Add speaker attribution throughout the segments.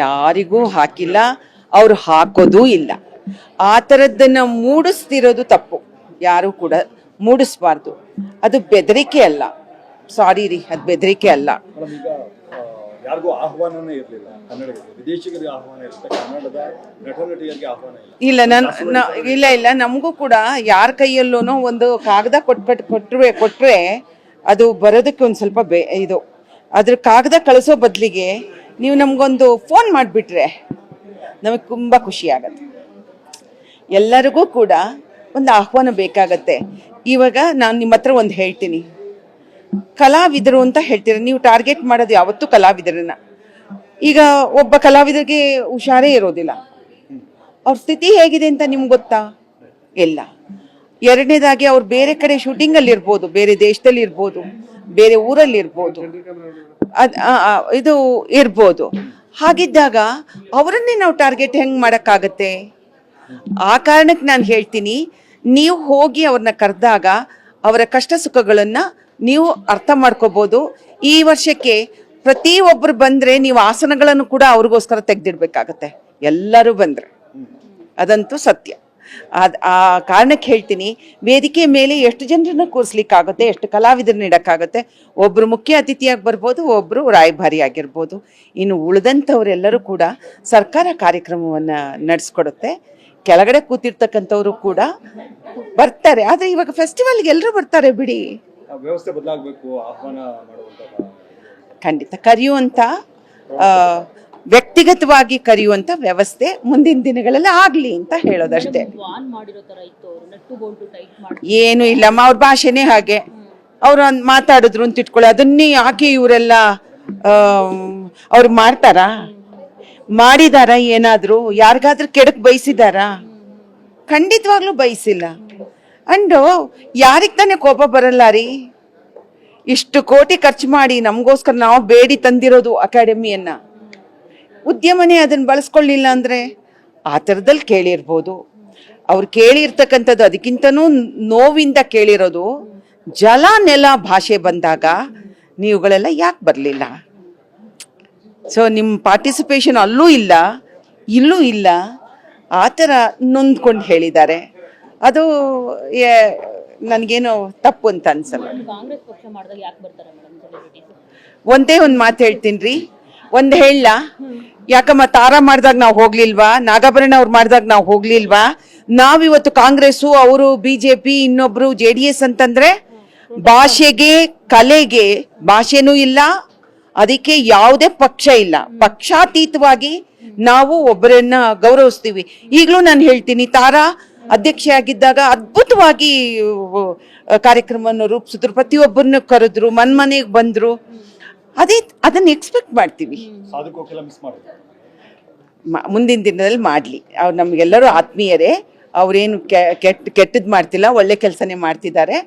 Speaker 1: ಯಾರಿಗೂ ಹಾಕಿಲ್ಲ, ಅವ್ರು ಹಾಕೋದೂ ಇಲ್ಲ. ಆ ಥರದ್ದನ್ನ ಮೂಡಿಸ್ತಿರೋದು ತಪ್ಪು. ಯಾರು ಕೂಡ ಮೂಡಿಸ್ಬಾರ್ದು. ಅದು ಬೆದರಿಕೆ ಅಲ್ಲ. ಸಾರಿ ರೀ, ಅದು ಬೆದರಿಕೆ ಅಲ್ಲ.
Speaker 2: ಯಾರಿಗೂ ಆಹ್ವಾನನೇ ಇರಲಿಲ್ಲ ಕನ್ನಡಿಗರಿಗೆ, ವಿದೇಶಿಗರಿಗೆ ಆಹ್ವಾನ ಇರುತ್ತೆ, ಕನ್ನಡದ ನಟ ನಟಿಯರಿಗೆ ಆಹ್ವಾನ
Speaker 1: ಇಲ್ಲ. ಇಲ್ಲ ನಮಗೂ ಕೂಡ ಯಾರ ಕೈಯಲ್ಲೂ ಒಂದು ಕಾಗದ ಕೊಟ್ರೆ ಅದು ಬರೋದಕ್ಕೆ ಒಂದು ಸ್ವಲ್ಪ ಇದು ಅದ್ರ ಕಾಗದ ಕಳಿಸೋ ಬದಲಿಗೆ ನೀವು ನಮಗೊಂದು ಫೋನ್ ಮಾಡಿಬಿಟ್ರೆ ನಮಗೆ ತುಂಬ ಖುಷಿ ಆಗತ್ತೆ. ಎಲ್ಲರಿಗೂ ಕೂಡ ಒಂದು ಆಹ್ವಾನ ಬೇಕಾಗತ್ತೆ. ಇವಾಗ ನಾನು ನಿಮ್ಮ ಹತ್ರ ಒಂದು ಹೇಳ್ತೀನಿ, ಕಲಾವಿದರು ಅಂತ ಹೇಳ್ತೀರ, ನೀವು ಟಾರ್ಗೆಟ್ ಮಾಡೋದು ಯಾವತ್ತೂ ಕಲಾವಿದರನ್ನ. ಈಗ ಒಬ್ಬ ಕಲಾವಿದರಿಗೆ ಹುಷಾರೇ ಇರೋದಿಲ್ಲ, ಅವ್ರ ಸ್ಥಿತಿ ಹೇಗಿದೆ ಅಂತ ನಿಮ್ಗೆ ಗೊತ್ತಾ? ಇಲ್ಲ. ಎರಡನೇದಾಗಿ ಅವ್ರು ಬೇರೆ ಕಡೆ ಶೂಟಿಂಗಲ್ಲಿ ಇರ್ಬೋದು, ಬೇರೆ ದೇಶದಲ್ಲಿ ಇರ್ಬೋದು, ಬೇರೆ ಊರಲ್ಲಿ ಇರ್ಬೋದು, ಇದು ಇರ್ಬೋದು. ಹಾಗಿದ್ದಾಗ ಅವರನ್ನೇ ನಾವು ಟಾರ್ಗೆಟ್ ಹೆಂಗೆ ಮಾಡೋಕ್ಕಾಗತ್ತೆ? ಆ ಕಾರಣಕ್ಕೆ ನಾನು ಹೇಳ್ತೀನಿ, ನೀವು ಹೋಗಿ ಅವ್ರನ್ನ ಕರೆದಾಗ ಅವರ ಕಷ್ಟ ಸುಖಗಳನ್ನು ನೀವು ಅರ್ಥ ಮಾಡ್ಕೋಬೋದು. ಈ ವರ್ಷಕ್ಕೆ ಪ್ರತಿಯೊಬ್ಬರು ಬಂದರೆ ನೀವು ಆಸನಗಳನ್ನು ಕೂಡ ಅವ್ರಿಗೋಸ್ಕರ ತೆಗೆದಿಡ್ಬೇಕಾಗತ್ತೆ, ಎಲ್ಲರೂ ಬಂದರೆ. ಅದಂತೂ ಸತ್ಯ. ಆ ಕಾರಣಕ್ಕೆ ಹೇಳ್ತೀನಿ, ವೇದಿಕೆ ಮೇಲೆ ಎಷ್ಟು ಜನರನ್ನ ಕೂರಿಸ್ಲಿಕ್ಕಾಗುತ್ತೆ, ಎಷ್ಟು ಕಲಾವಿದರನ್ನ ಇಡೋಕ್ಕಾಗುತ್ತೆ. ಒಬ್ಬರು ಮುಖ್ಯ ಅತಿಥಿಯಾಗಿ ಬರ್ಬೋದು, ಒಬ್ಬರು ರಾಯಭಾರಿ ಆಗಿರ್ಬೋದು. ಇನ್ನು ಉಳಿದಂಥವರೆಲ್ಲರೂ ಕೂಡ ಸರ್ಕಾರ ಕಾರ್ಯಕ್ರಮವನ್ನು ನಡೆಸ್ಕೊಡುತ್ತೆ. ಕೆಳಗಡೆ ಕೂತಿರ್ತಕ್ಕಂಥವ್ರು ಕೂಡ ಬರ್ತಾರೆ. ಆದರೆ ಇವಾಗ ಫೆಸ್ಟಿವಲ್ಗೆ ಎಲ್ಲರೂ ಬರ್ತಾರೆ ಬಿಡಿ.
Speaker 2: ವ್ಯವಸ್ಥೆ ಬದಲಾಗಬೇಕು, ಆಹ್ವಾನ ಮಾಡುವಂತ
Speaker 1: ಖಂಡಿತ ಕರೆಯುವಂಥ ವ್ಯಕ್ತಿಗತವಾಗಿ ಕರೆಯುವಂಥ ವ್ಯವಸ್ಥೆ ಮುಂದಿನ ದಿನಗಳಲ್ಲಿ ಆಗಲಿ ಅಂತ ಹೇಳೋದಷ್ಟೇ. ಏನು ಇಲ್ಲಮ್ಮ, ಅವ್ರ ಭಾಷೆನೇ ಹಾಗೆ. ಅವ್ರು ಮಾತಾಡಿದ್ರು ಅಂತ ಇಟ್ಕೊಳ್ಳಿ, ಅದನ್ನೇ ಯಾಕೆ ಇವರೆಲ್ಲ ಅವ್ರು ಮಾಡ್ತಾರಾ? ಮಾಡಿದಾರ? ಏನಾದ್ರು ಯಾರಿಗಾದ್ರೂ ಕೆಡಕ್ ಬಯಸಿದಾರಾ? ಖಂಡಿತವಾಗ್ಲೂ ಬಯಸಿಲ್ಲ. ಅಂಡು ಯಾರಿಗೆ ತಾನೇ ಕೋಪ ಬರಲ್ಲ ರೀ? ಇಷ್ಟು ಕೋಟಿ ಖರ್ಚು ಮಾಡಿ ನಮಗೋಸ್ಕರ ನಾವು ಬೇಡಿ ತಂದಿರೋದು ಅಕಾಡೆಮಿಯನ್ನ. ಉದ್ಯಮನೇ ಅದನ್ನ ಬಳಸ್ಕೊಳ್ಳಿಲ್ಲ ಅಂದ್ರೆ ಆ ಥರದಲ್ಲಿ ಕೇಳಿರ್ಬೋದು. ಅವ್ರು ಕೇಳಿರ್ತಕ್ಕಂಥದ್ದು ಅದಕ್ಕಿಂತನೂ ನೋವಿಂದ ಕೇಳಿರೋದು. ಜಲ ನೆಲ ಭಾಷೆ ಬಂದಾಗ ನೀವುಗಳೆಲ್ಲ ಯಾಕೆ ಬರಲಿಲ್ಲ? ಸೊ ನಿಮ್ಮ ಪಾರ್ಟಿಸಿಪೇಷನ್ ಅಲ್ಲೂ ಇಲ್ಲ, ಇಲ್ಲೂ ಇಲ್ಲ. ಆ ಥರ ನೊಂದ್ಕೊಂಡು ಹೇಳಿದ್ದಾರೆ. ಅದು ನನಗೇನು ತಪ್ಪು ಅಂತ ಅನ್ಸಲ್ಲ. ಒಂದೇ ಒಂದು ಮಾತು ಹೇಳ್ತೀನಿ ರೀ, ಒಂದು ಹೇಳ. ಯಾಕಮ್ಮ ತಾರಾ ಮಾಡಿದಾಗ ನಾವು ಹೋಗ್ಲಿಲ್ವಾ? ನಾಗಾಭರಣ ಅವ್ರು ಮಾಡಿದಾಗ ನಾವು ಹೋಗ್ಲಿಲ್ವಾ? ನಾವಿವತ್ತು ಕಾಂಗ್ರೆಸ್ಸು, ಅವರು ಬಿಜೆಪಿ, ಇನ್ನೊಬ್ರು JDS ಅಂತಂದ್ರೆ ಭಾಷೆಗೆ ಕಲೆಗೆ ಭಾಷೆನೂ ಇಲ್ಲ, ಅದಕ್ಕೆ ಯಾವುದೇ ಪಕ್ಷ ಇಲ್ಲ. ಪಕ್ಷಾತೀತವಾಗಿ ನಾವು ಒಬ್ಬರನ್ನ ಗೌರವಿಸ್ತೀವಿ. ಈಗಲೂ ನಾನು ಹೇಳ್ತೀನಿ, ತಾರಾ ಅಧ್ಯಕ್ಷೆಯಾಗಿದ್ದಾಗ ಅದ್ಭುತವಾಗಿ ಕಾರ್ಯಕ್ರಮವನ್ನು ರೂಪಿಸಿದ್ರು, ಪ್ರತಿಯೊಬ್ಬರನ್ನು ಕರೆದ್ರು, ಮನೆಗೆ ಬಂದ್ರು. ಅದನ್ನ ಎಕ್ಸ್ಪೆಕ್ಟ್ ಮಾಡ್ತೀವಿ. ಮುಂದಿನ ದಿನದಲ್ಲಿ ಮಾಡ್ಲಿ. ಅವ್ರು ನಮ್ಗೆಲ್ಲರೂ ಆತ್ಮೀಯರೇ. ಅವ್ರೇನು ಕೆಟ್ಟದ್ ಮಾಡ್ತಿಲ್ಲ, ಒಳ್ಳೆ ಕೆಲಸನೇ ಮಾಡ್ತಿದ್ದಾರೆ.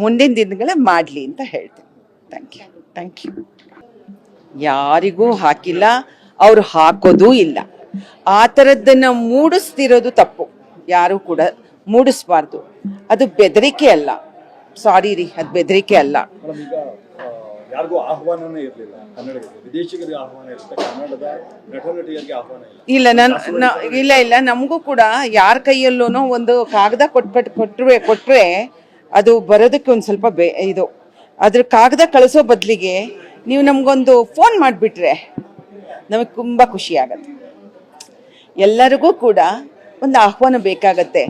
Speaker 1: ಮುಂದಿನ ದಿನಗಳೇ ಮಾಡ್ಲಿ ಅಂತ ಹೇಳ್ತೀನಿ. Thank you. ಯಾರಿಗೂ ಹಾಕಿಲ್ಲ, ಅವ್ರು ಹಾಕೋದೂ ಇಲ್ಲ. ಆ ಥರದ್ದನ್ನ ಮೂಡಿಸ್ತಿರೋದು ತಪ್ಪು. ಯಾರು ಕೂಡ ಮೂಡಿಸ್ಬಾರ್ದು. ಅದು ಬೆದರಿಕೆ ಅಲ್ಲ. ಸಾರಿ ರೀ, ಅದು ಬೆದರಿಕೆ ಅಲ್ಲ.
Speaker 2: ಯಾರಿಗೂ ಆಹ್ವಾನನೇ ಇರಲಿಲ್ಲ ಕನ್ನಡಿಗರಿಗೆ, ವಿದೇಶಿಗರಿಗೆ ಆಹ್ವಾನ ಇರುತ್ತೆ, ಕನ್ನಡದ ನಟ ನಟಿಯರಿಗೆ ಆಹ್ವಾನ ಇಲ್ಲ.
Speaker 1: ಇಲ್ಲ ನಮಗೂ ಕೂಡ ಯಾರ ಕೈಯಲ್ಲೂ ಒಂದು ಕಾಗದ ಕೊಟ್ರೆ ಅದು ಬರೋದಕ್ಕೆ ಒಂದು ಸ್ವಲ್ಪ ಇದು ಅದ್ರ ಕಾಗದ ಕಳಿಸೋ ಬದಲಿಗೆ ನೀವು ನಮಗೊಂದು ಫೋನ್ ಮಾಡಿಬಿಟ್ರೆ ನಮಗೆ ತುಂಬ ಖುಷಿ ಆಗತ್ತೆ. ಎಲ್ಲರಿಗೂ ಕೂಡ ಒಂದು ಆಹ್ವಾನ ಬೇಕಾಗತ್ತೆ.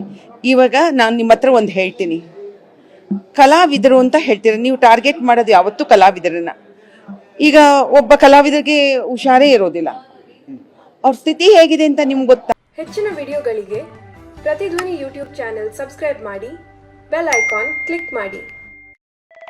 Speaker 1: ಇವಾಗ ನಾನು ನಿಮ್ಮ ಹತ್ರ ಒಂದು ಹೇಳ್ತೀನಿ, ಕಲಾವಿದರು ಅಂತ ಹೇಳ್ತೀರ, ನೀವು ಟಾರ್ಗೆಟ್ ಮಾಡೋದು ಯಾವತ್ತೂ ಕಲಾವಿದರನ್ನ. ಈಗ ಒಬ್ಬ ಕಲಾವಿದರಿಗೆ ಹುಷಾರೇ ಇರೋದಿಲ್ಲ, ಅವ್ರ ಸ್ಥಿತಿ ಹೇಗಿದೆ ಅಂತ ನಿಮ್ಗೆ ಗೊತ್ತಾ?
Speaker 3: ಹೆಚ್ಚಿನ ವಿಡಿಯೋಗಳಿಗೆ ಪ್ರತಿಧ್ವನಿ ಯೂಟ್ಯೂಬ್ ಚಾನೆಲ್ ಸಬ್ಸ್ಕ್ರೈಬ್ ಮಾಡಿ, ಬೆಲ್ ಐಕಾನ್ ಕ್ಲಿಕ್ ಮಾಡಿ.